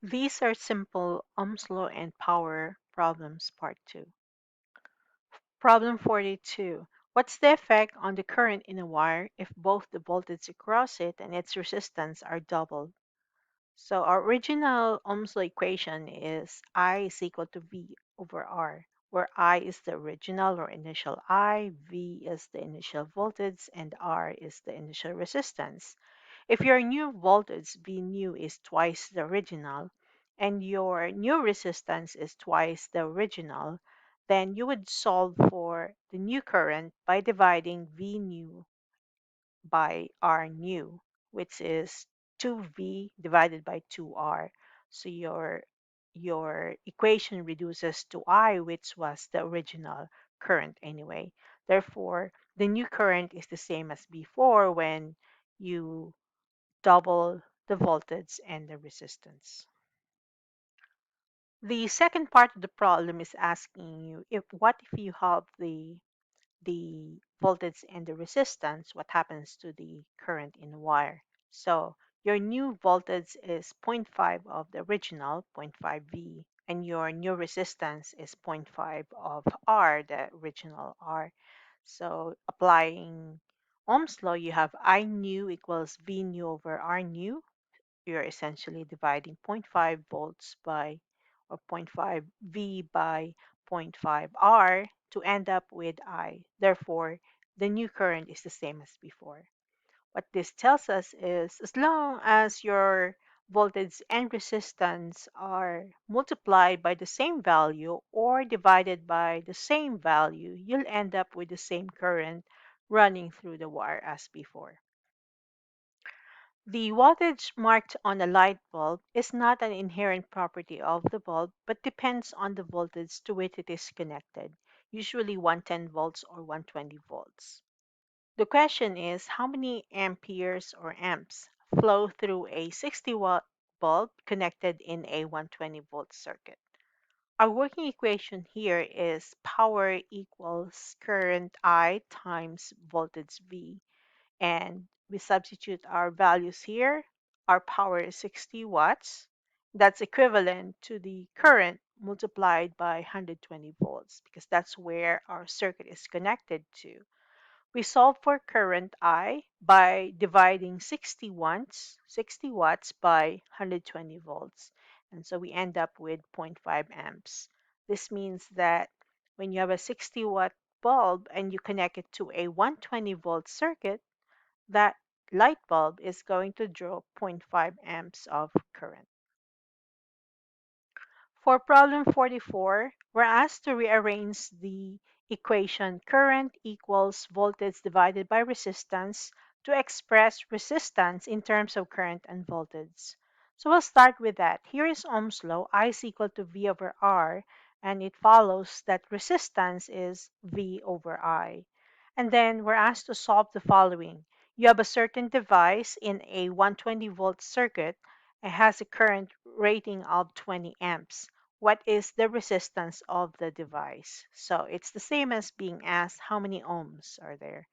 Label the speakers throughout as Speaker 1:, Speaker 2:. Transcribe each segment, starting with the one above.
Speaker 1: These are simple Ohm's law and power problems, part 2. Problem 42. What's the effect on the current in a wire if both the voltage across it and its resistance are doubled? So our original Ohm's law equation is I is equal to V over R, where I is the original or initial I, V is the initial voltage, and R is the initial resistance. If your new voltage V new is twice the original, and your new resistance is twice the original, then you would solve for the new current by dividing V new by R new, which is 2V divided by 2R. So your equation reduces to I, which was the original current anyway. Therefore, the new current is the same as before when you double the voltage and the resistance. The second part of the problem is asking you if what if you have the voltage and the resistance, what happens to the current in the wire? So your new voltage is zero point 0.5 of the original 0.5 V, and your new resistance is zero point 0.5 of R, the original R. So applying Ohm's law, you have I new equals V new over R new. You're essentially dividing zero point 0.5 volts by or zero point 0.5 V by zero point 0.5 R to end up with I. Therefore, the new current is the same as before. What this tells us is as long as your voltage and resistance are multiplied by the same value or divided by the same value, you'll end up with the same current running through the wire as before. The voltage marked on a light bulb is not an inherent property of the bulb, but depends on the voltage to which it is connected, usually 110 volts or 120 volts. The question is how many amperes or amps flow through a 60-watt bulb connected in a 120 volt circuit. Our working equation here is power equals current I times voltage V, and we substitute our values here. Our power is 60 watts. That's equivalent to the current multiplied by 120 volts because that's where our circuit is connected to. We solve for current I by dividing 60 watts by 120 volts. And so we end up with zero point 0.5 amps. This means that when you have a 60 watt bulb and you connect it to a 120 volt circuit, that light bulb is going to draw zero point 0.5 amps of current. For problem 44, we're asked to rearrange the equation current equals voltage divided by resistance to express resistance in terms of current and voltage. So we'll start with that. Here is Ohm's law, I is equal to V over R, and it follows that resistance is V over I. And then we're asked to solve the following. You have a certain device in a 120 volt circuit. It has a current rating of 20 amps. What is the resistance of the device? So it's the same as being asked how many ohms are there.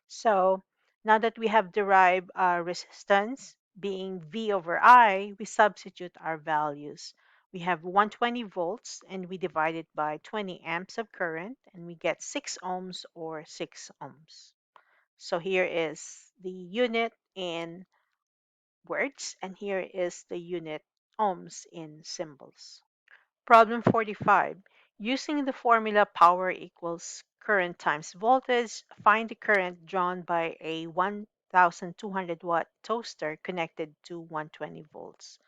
Speaker 1: So now that we have derived our resistance being V over I, we substitute our values. We have 120 volts and we divide it by 20 amps of current and we get 6 ohms or 6 ohms. So here is the unit in words and here is the unit ohms in symbols. Problem 45. Using the formula power equals current times voltage, find the current drawn by a 1200 watt toaster connected to 120 volts.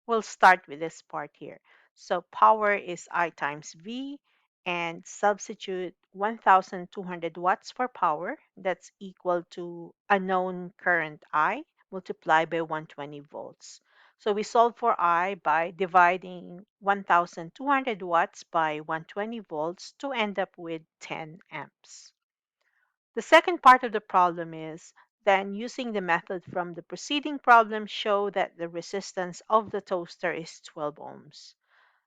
Speaker 1: We'll start with this part here. So power is I times V and substitute 1200 watts for power. That's equal to a known current I multiplied by 120 volts. So we solve for I by dividing 1200 watts by 120 volts to end up with 10 amps. The second part of the problem is then using the method from the preceding problem show that the resistance of the toaster is 12 ohms.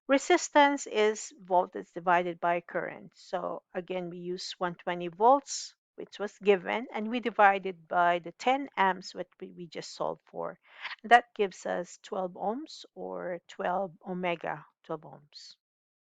Speaker 1: Resistance is voltage divided by current. So again, we use 120 volts which was given, and we divided by the 10 amps what we just solved for. That gives us 12 ohms or 12 omega, 12 ohms.